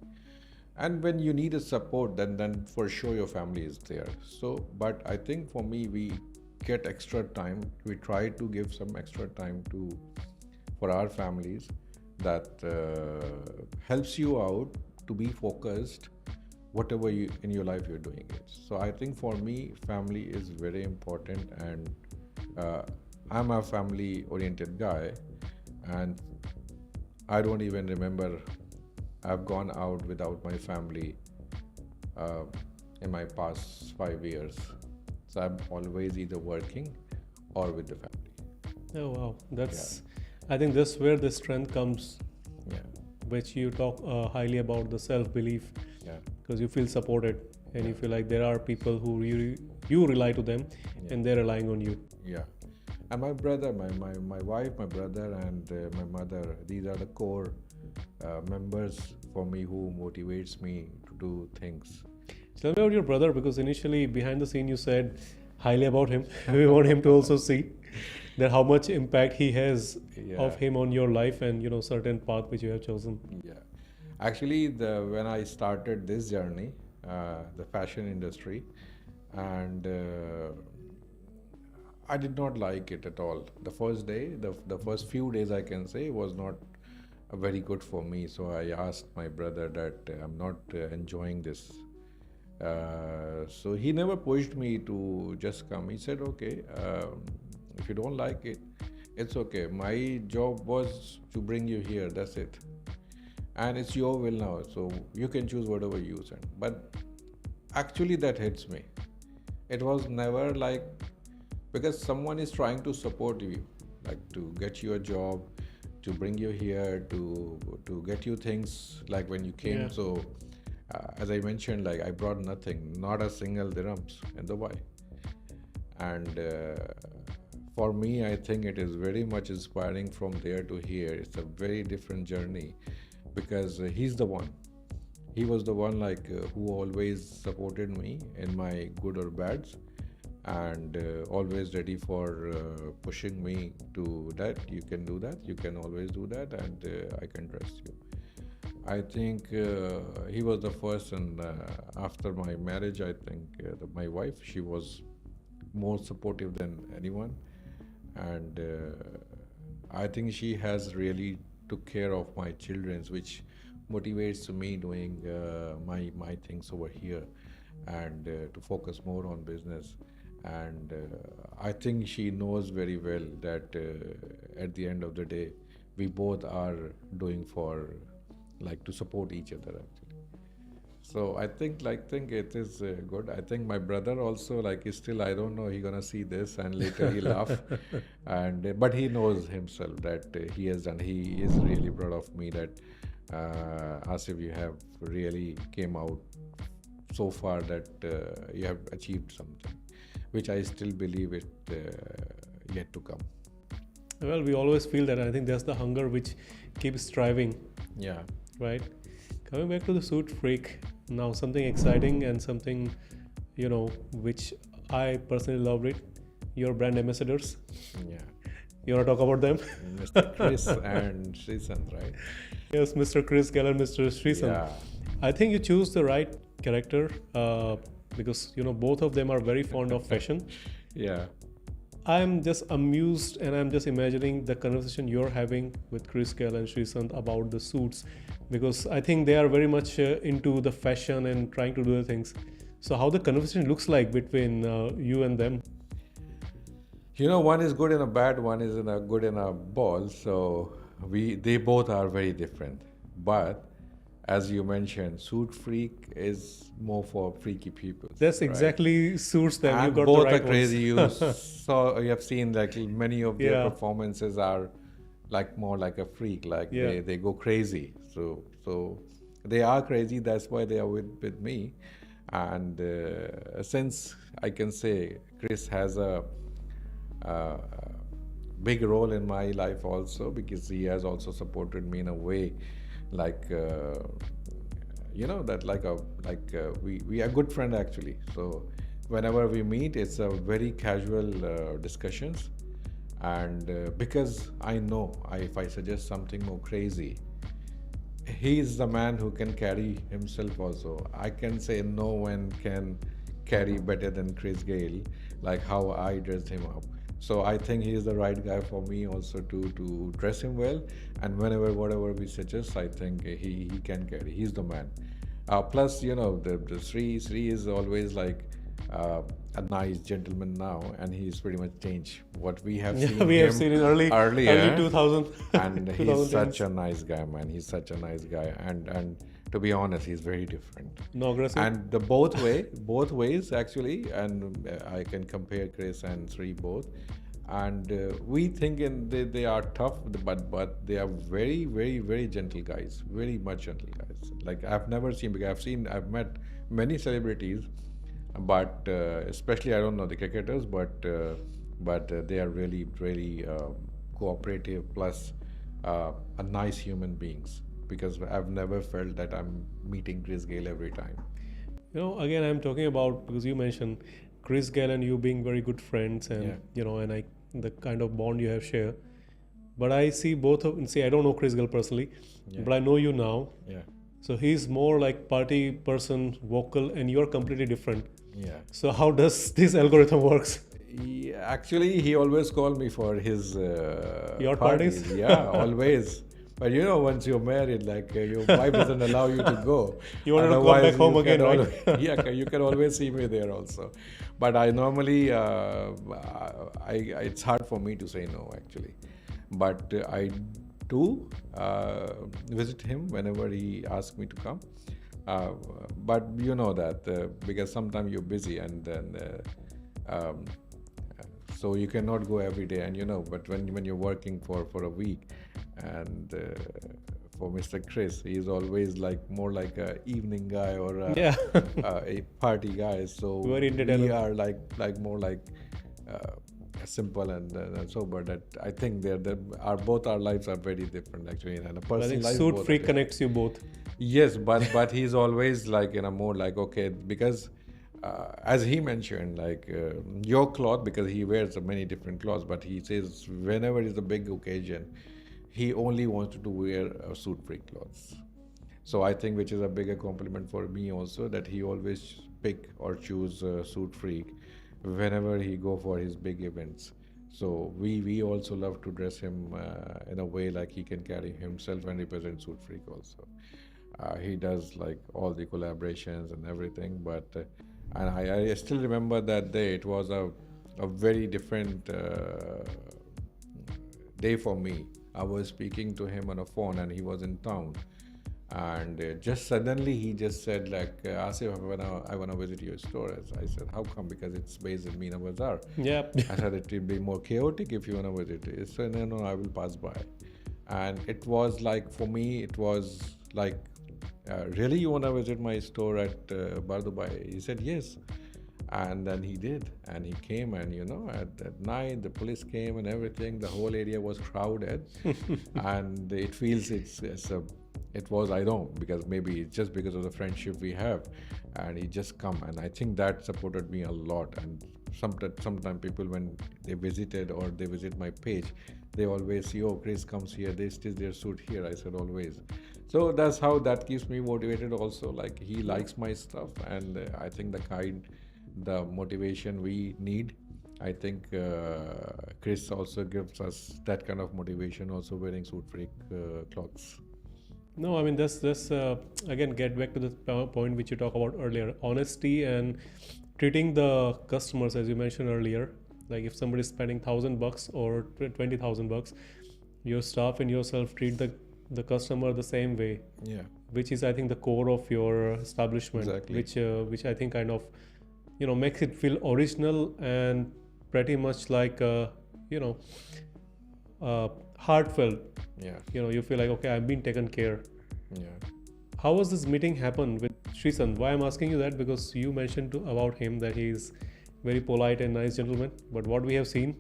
and when you need a support, then for sure your family is there. So, but I think for me, we get extra time. We try to give some extra time to for our families, that helps you out to be focused whatever you in your life you're doing it. So I think for me, family is very important, and I'm a family oriented guy, and I don't even remember I've gone out without my family uh, in my past 5 years. So I'm always either working or with the family. Oh wow, Yeah, that's. I think that's where the strength comes, yeah, which you talk highly about the self belief, yeah, because you feel supported and yeah, you feel like there are people who you rely to them, yeah, and they're relying on you. yeah. And my brother, my wife, my brother, and my mother, these are the core members for me who motivates me to do things. Tell me about your brother, because initially behind the scene you said highly about him. We want him to also see that how much impact he has Yeah, of him on your life and certain path which you have chosen. yeah. Actually, the when I started this journey, the fashion industry, and I did not like it at all. The first day, the first few days, I can say, was not very good for me. So I asked my brother that I'm not enjoying this. So he never pushed me to just come. He said, "Okay, if you don't like it, it's okay. My job was to bring you here. That's it, and it's your will now. So you can choose whatever you send." But actually, that hits me. It was never like, because someone is trying to support you, like to get you a job, to bring you here, to get you things like when you came. Yeah. So as I mentioned, like I brought nothing, not a single dirhams in Dubai. And for me, I think it is very much inspiring from there to here. It's a very different journey, because he's the one, he was the one, like who always supported me in my good or bads, and always ready for pushing me to that you can do that, you can always do that, and I can trust you. I think he was the first, and after my marriage, I think my wife, she was more supportive than anyone, and I think she has really took care of my children's, which motivates me doing my things over here, and to focus more on business. And I think she knows very well that at the end of the day, we both are doing for, like, to support each other actually. So I think it is good. I think my brother also, like, is still, I don't know, he gonna see this and later he laugh, and but he knows himself that he has done. He is really proud of me that Asif, you have really came out so far, that you have achieved something, which I still believe it yet to come. Well, we always feel that. I think that's the hunger which keeps striving, Yeah, right? Coming back to the suit freak, now something exciting and something, which I personally loved it. Your brand ambassadors. yeah. You want to talk about them? Mr. Chris and Srisant, right? Yes, Mr. Chris Geller, Mr. Srisant. Yeah, I think you choose the right character, because both of them are very fond of fashion. yeah, I'm just amused and I'm just imagining the conversation you're having with Chris Kell and Srisant about the suits, because I think they are very much into the fashion and trying to do the things. So how the conversation looks like between you and them? one is good in a bad, one is in a good in a ball. So they both are very different. But as you mentioned, suit freak is more for freaky people. That's right? exactly suits them. You And got both the right are crazy. ones. You have seen, like, many of their Yeah. performances are like more like a freak, like Yeah. they go crazy. So they are crazy. That's why they are with me. And since I can say Chris has a big role in my life also, because he has also supported me in a way, like that, we are good friend actually. So whenever we meet, it's a very casual discussions, and because I know, if I suggest something more crazy, he is the man who can carry himself also. I can say no one can carry better than Chris Gale, like how I dressed him up. So I think he is the right guy for me also to dress him well, and whatever we suggest, I think he can carry. He's the man. Plus, the Sri is always like uh, a nice gentleman now, and he's pretty much changed what we have Yeah, seen we have him seen in early earlier. 2000 And he's such 2010s. a nice guy, man. He's such a nice guy, and to be honest, he's very different. No aggressive. And the both ways actually, and I can compare Chris and Sri both. And we think they are tough, but they are very, very, very gentle guys, very much gentle guys. Like I've never seen, because I've met many celebrities, but especially I don't know the cricketers, but they are really, really cooperative, plus a nice human beings, because I've never felt that I'm meeting Chris Gale every time. Again, I'm talking about, because you mentioned Chris Gale and you being very good friends, and Yeah. and the kind of bond you have shared. But I see both of, see, I don't know Chris Gale personally, Yeah. but I know you now. Yeah. So he's more like party person, vocal, and you're completely different. Yeah. So how does this algorithm works? Actually, he always called me for his Your parties? Yeah, always. But once you're married, like your wife doesn't allow you to go. You wanted to come back home you again, can right? yeah, you can always see me there also. But I normally, it's hard for me to say no actually. But I do visit him whenever he asks me to come. Uh, but you know that because sometimes you're busy, and then um, so you cannot go every day, and but when you're working for a week, and for Mr. Chris, he's always like more like a evening guy, or Yeah. a party guy. So Very we entertaining. are like more like simple and sober. That I think both our lives are very different actually, and a I personal think life suit both are freak different. connects you both. Yes, but he's always like more like, okay, because as he mentioned, like your cloth, because he wears many different clothes, but he says whenever is a big occasion, he only wants to wear suit free clothes. So I think, which is a bigger compliment for me also, that he always pick or choose suit freak whenever he go for his big events. So we also love to dress him in a way like he can carry himself and represent suit freak also. He does like all the collaborations and everything, but and I still remember that day. It was a very different day for me. I was speaking to him on a phone, and he was in town, and just suddenly he just said like, Asif, I wanna visit your store. I said, how come? Because it's based in Meena Bazaar. Yeah. I said it will be more chaotic if you wanna visit. He said, no, I will pass by. And it was like, for me, it was like, really, you want to visit my store at Bardubai? He said yes. And then he did, and he came, and at night the police came and everything. The whole area was crowded, and it feels it was, I don't, because maybe it's just because of the friendship we have, and he just come, and I think that supported me a lot. And sometimes people, when they visited or they visit my page, they always see, oh, Chris comes here, they stitch their suit here. I said always. So that's how that keeps me motivated also. Like, he likes my stuff, and I think the motivation we need, I think Chris also gives us that kind of motivation, also wearing suit freak clothes. No, I mean, that's again, get back to the point which you talked about earlier, honesty and treating the customers, as you mentioned earlier. Like, if somebody is spending $1,000 or $20,000, your staff and yourself treat the customer the same way. Yeah. Which is, I think, the core of your establishment. Exactly. Which I think kind of makes it feel original and pretty much like heartfelt. Yeah. You feel like, okay, I'm being taken care. Yeah. How was this meeting happen with Srisan? Why I'm asking you that, because you mentioned about him that he's very polite and nice gentleman, but what we have seen,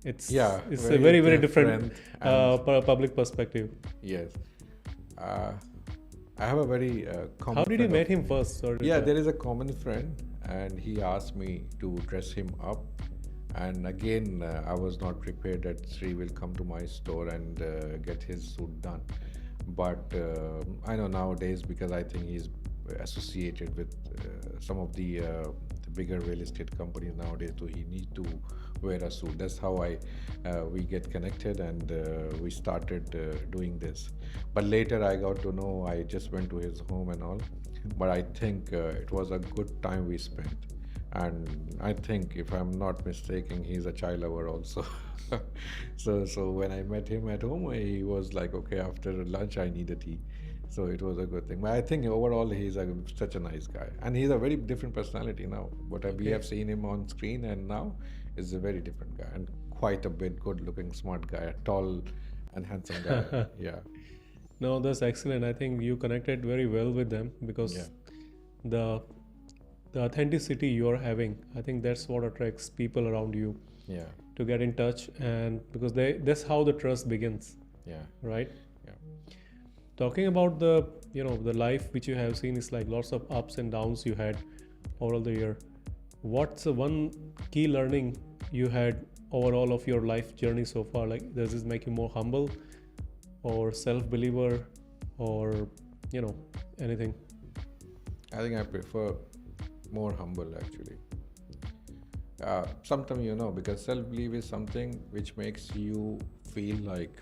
it's a very, very different public perspective. Yes. I have a very common How did you friend meet him first? Or there is a common friend, and he asked me to dress him up. And again, I was not prepared that Sri will come to my store and get his suit done. But I know nowadays, because I think he's associated with some of the bigger real estate companies nowadays, so he needs to wear a suit. That's how we get connected, and we started doing this. But later I got to know, I just went to his home and all. But I think it was a good time we spent. And I think, if I'm not mistaken, he's a child lover also. So when I met him at home, he was like, okay, after lunch I need a tea. So it was a good thing. But I think overall such a nice guy, and he's a very different personality now. We Okay. have seen him on screen, and now is a very different guy, and quite a bit good-looking, smart guy, tall and handsome guy. Yeah, No, that's excellent. I think you connected very well with them yeah, because the the authenticity you're having, I think that's what attracts people around you yeah, to get in touch, and because that's how the trust begins, yeah, right? yeah. Talking about the life which you have seen is like lots of ups and downs you had over the year. What's the one key learning you had overall of your life journey so far? Like, does this make you more humble or self-believer, or you know anything? I think I prefer more humble, actually. Sometimes, because self belief is something which makes you feel like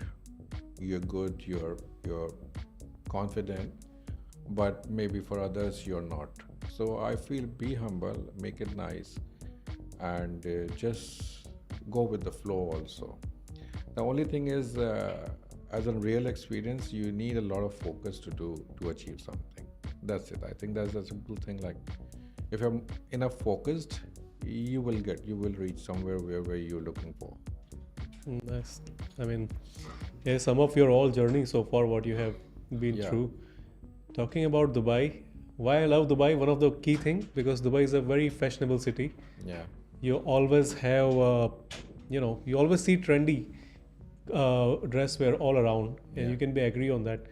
you're good, you're confident, but maybe for others you're not. So I feel, be humble, make it nice, and just go with the flow also. The only thing is, as a real experience, you need a lot of focus to achieve something. That's it. I think that's a simple thing. Like, if you're enough focused, you will reach somewhere where you're looking for. Nice. I mean, yeah, some of your all journey so far, what you have been Yeah, through. Talking about Dubai, why I love Dubai, one of the key things, because Dubai is a very fashionable city. yeah, You always have, you always see trendy dress wear all around, and yeah. you can be agree on that.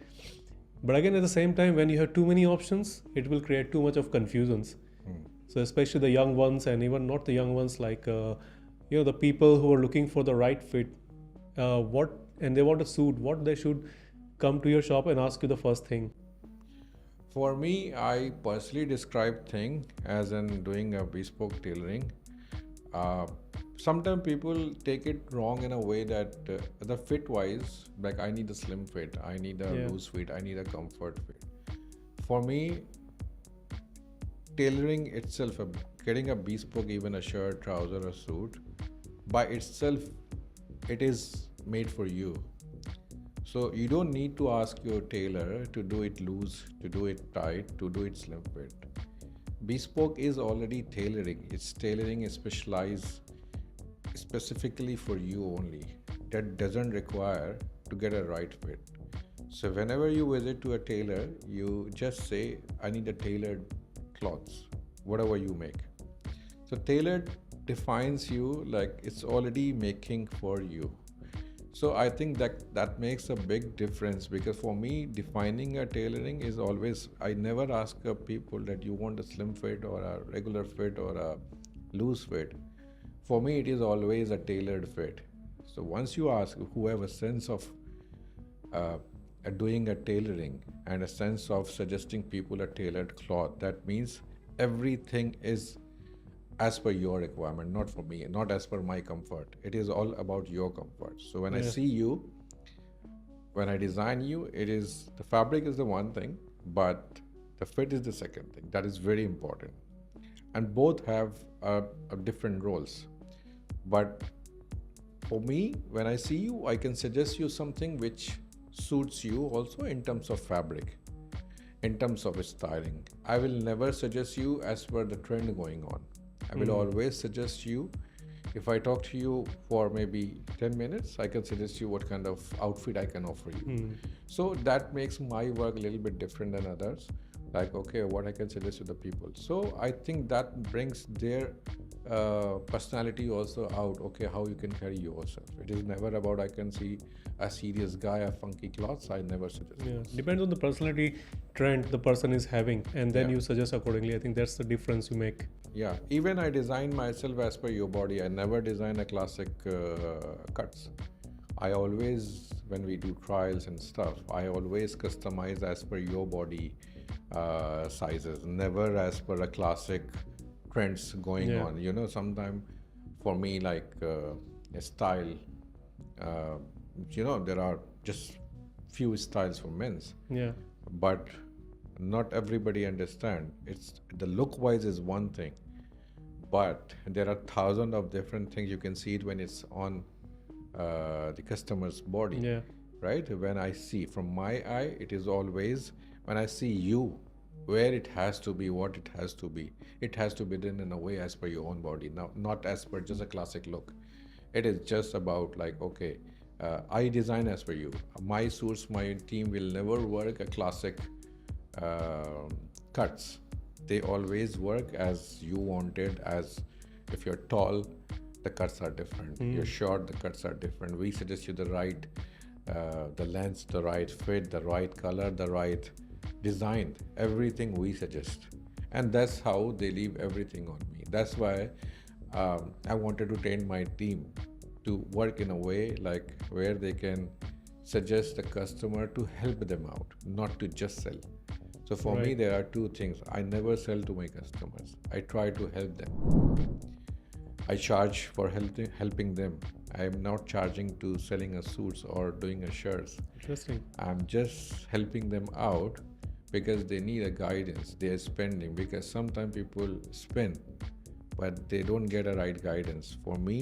But again, at the same time, when you have too many options, it will create too much of confusions. Hmm. So especially the young ones, and even not the young ones, like the people who are looking for the right fit, what and they want a suit, what they should come to your shop and ask you the first thing. For me, I personally describe thing as in doing a bespoke tailoring. Uh, Sometimes people take it wrong in a way that the fit wise, like, I need a slim fit, I need a Yeah. loose fit, I need a comfort fit. For me, tailoring itself, getting a bespoke, even a shirt, trouser, or suit, by itself, it is made for you. So you don't need to ask your tailor to do it loose, to do it tight, to do it slim fit. Bespoke is already tailoring. It's tailoring is specialized specifically for you only. That doesn't require to get a right fit. So whenever you visit to a tailor, you just say, I need a tailored clothes, whatever you make. So tailored defines you, like it's already making for you. So I think that makes a big difference, because for me, defining a tailoring is always, I never ask people that you want a slim fit or a regular fit or a loose fit. For me, it is always a tailored fit. So once you ask, who have a sense of uh, doing a tailoring and a sense of suggesting people a tailored cloth, that means everything is as per your requirement, not for me, not as per my comfort. It is all about your comfort. So when I Yeah. see you, when I design you, it is the fabric is the one thing, but the fit is the second thing. That is very important, and both have different roles. But for me, when I see you, I can suggest you something which suits you also in terms of fabric, in terms of styling. I will never suggest you as per the trend going on. I will always suggest you, if I talk to you for maybe 10 minutes, I can suggest you what kind of outfit I can offer you. So that makes my work a little bit different than others. Like, okay, what I can suggest to the people. So I think that brings their personality also out. Okay, how you can carry yourself. It is never about, I can see a serious guy, a funky clothes. I never suggest Yeah, this. depends on the personality trend the person is having, and then Yeah. you suggest accordingly. I think that's the difference you make. Yeah, even I design myself as per your body. I never design a classic cuts. I always, when we do trials and stuff, I always customize as per your body sizes, never as per a classic trends going Yeah. on. Sometime for me, like a style, uh, there are just few styles for men's, Yeah. but not everybody understand. It's the look wise is one thing, but there are thousands of different things. You can see it when it's on the customer's body, Yeah. right? When I see from my eye, it is always when I see you, where it has to be, what it has to be. It has to be done in a way as per your own body, now not as per just a classic look. It is just about like, okay, I design as per you. My suits, my team will never work a classic cuts. They always work as you wanted. As if you're tall, the cuts are different. You're short, the cuts are different. We suggest you the right, the length, the right fit, the right color, the right design. Everything we suggest, and that's how they leave everything on me. That's why I wanted to train my team to work in a way like where they can suggest the customer to help them out, not to just sell. So for me, Right. there are two things. I never sell to my customers. I try to help them. I charge for helping them. I am not charging to selling a suits or doing a shirts. Interesting. I'm just helping them out because they need a guidance. They are spending because sometimes people spend, but they don't get a right guidance. For me,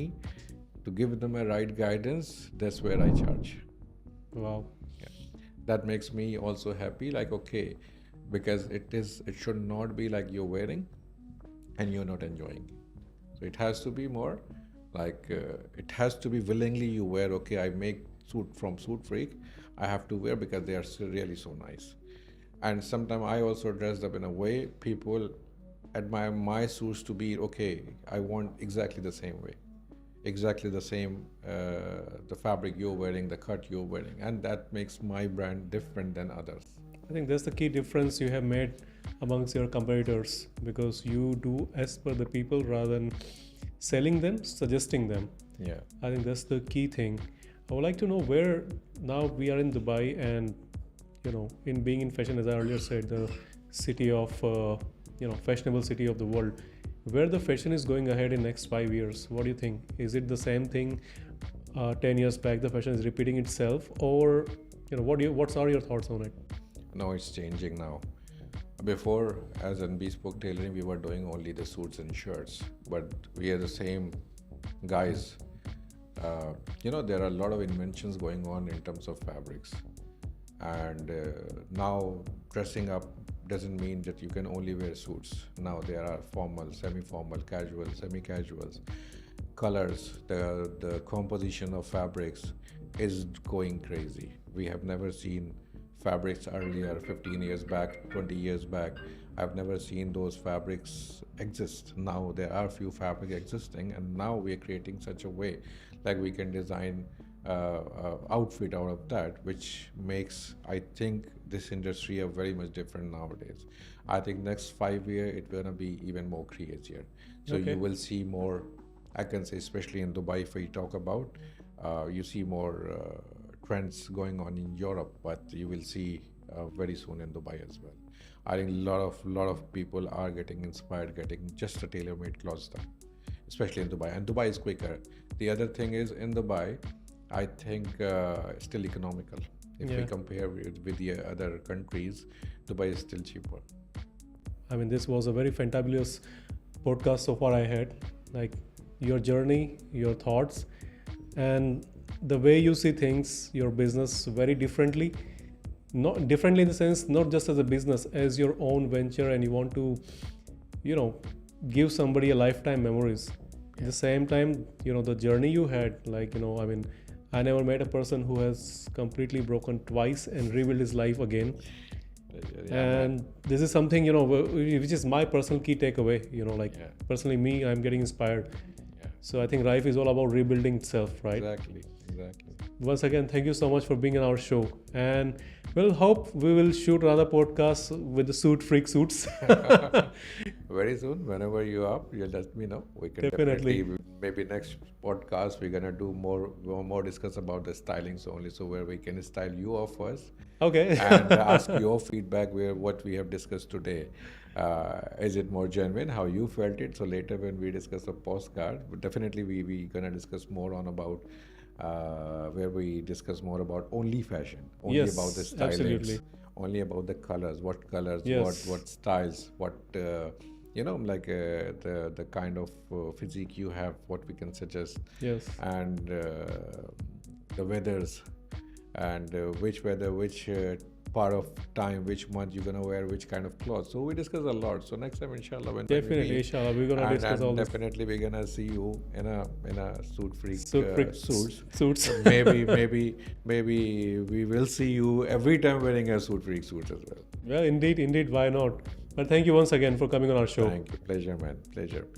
to give them a right guidance, that's where I charge. Wow. Yeah. That makes me also happy. Like, okay, because it should not be like you're wearing and you're not enjoying. So it has to be more like it has to be willingly you wear. Okay, I make suit from Suit Freak. I have to wear because they are really so nice. And sometimes I also dressed up in a way people admire my suits to be okay. I want exactly the same way, exactly the same the fabric you're wearing, the cut you're wearing, and that makes my brand different than others. I think that's the key difference you have made amongst your competitors, because you do as per the people rather than selling them, suggesting them. Yeah. I think that's the key thing. I would like to know where now we are in Dubai, and in being in fashion, as I earlier said, the city of fashionable city of the world. Where the fashion is going ahead in next 5 years? What do you think? Is it the same thing 10 years back? The fashion is repeating itself, or what are your thoughts on it? No, it's changing now. Before, as in bespoke tailoring, we were doing only the suits and shirts, but we are the same guys. There are a lot of inventions going on in terms of fabrics, and now dressing up doesn't mean that you can only wear suits. Now there are formal, semi-formal, casual, semi-casuals, colors. The composition of fabrics is going crazy. We have never seen fabrics earlier, 15 years back, 20 years back. I've never seen those fabrics exist. Now there are few fabric existing, and now we are creating such a way like we can design outfit out of that, which makes, I think, this industry a very much different nowadays. I think next 5 years it's gonna be even more crazier. So Okay. you will see more, I can say, especially in Dubai, if we talk about, you see more trends going on in Europe, but you will see very soon in Dubai as well. I think a lot of people are getting inspired, getting just a tailor-made clothes done, especially in Dubai. And Dubai is quicker. The other thing is in Dubai, I think still economical. If we Yeah. compare with the other countries, Dubai is still cheaper. I mean, this was a very fantabulous podcast so far I had. Like your journey, your thoughts, and the way you see things, your business very differently. Not differently in the sense, not just as a business, as your own venture, and you want to, give somebody a lifetime memories. At the same time, the journey you had, I mean, I never met a person who has completely broken twice and rebuilt his life again. And this is something which is my personal key takeaway. Yeah. Personally, me, I'm getting inspired. Yeah. So I think life is all about rebuilding itself, right? Exactly. Once again, thank you so much for being on our show, and we'll hope we will shoot another podcast with the Suit Freak suits. Very soon, whenever you're up, you let me know. We can Definitely. maybe next podcast we're gonna do more discuss about the stylings only, so where we can style you off first Okay. and ask your feedback where what we have discussed today. Is it more genuine? How you felt it? So later when we discuss a postcard, but definitely we gonna discuss more on about where we discuss more about only fashion, only Yes, about the stylings, absolutely. only about the colors, what colors, Yes. what styles, what like the kind of physique you have, what we can suggest, Yes. and the weathers, and which weather, which part of time, which month you're gonna wear which kind of clothes. So we discuss a lot. So next time, inshallah, when we Definitely, meet, inshallah, we're gonna discuss all this. definitely we're gonna see you in a suit freak suits. Suits. maybe we will see you every time wearing a suit freak suit as well. Well, indeed, why not? But thank you once again for coming on our show. Thank you. Pleasure, man. Pleasure.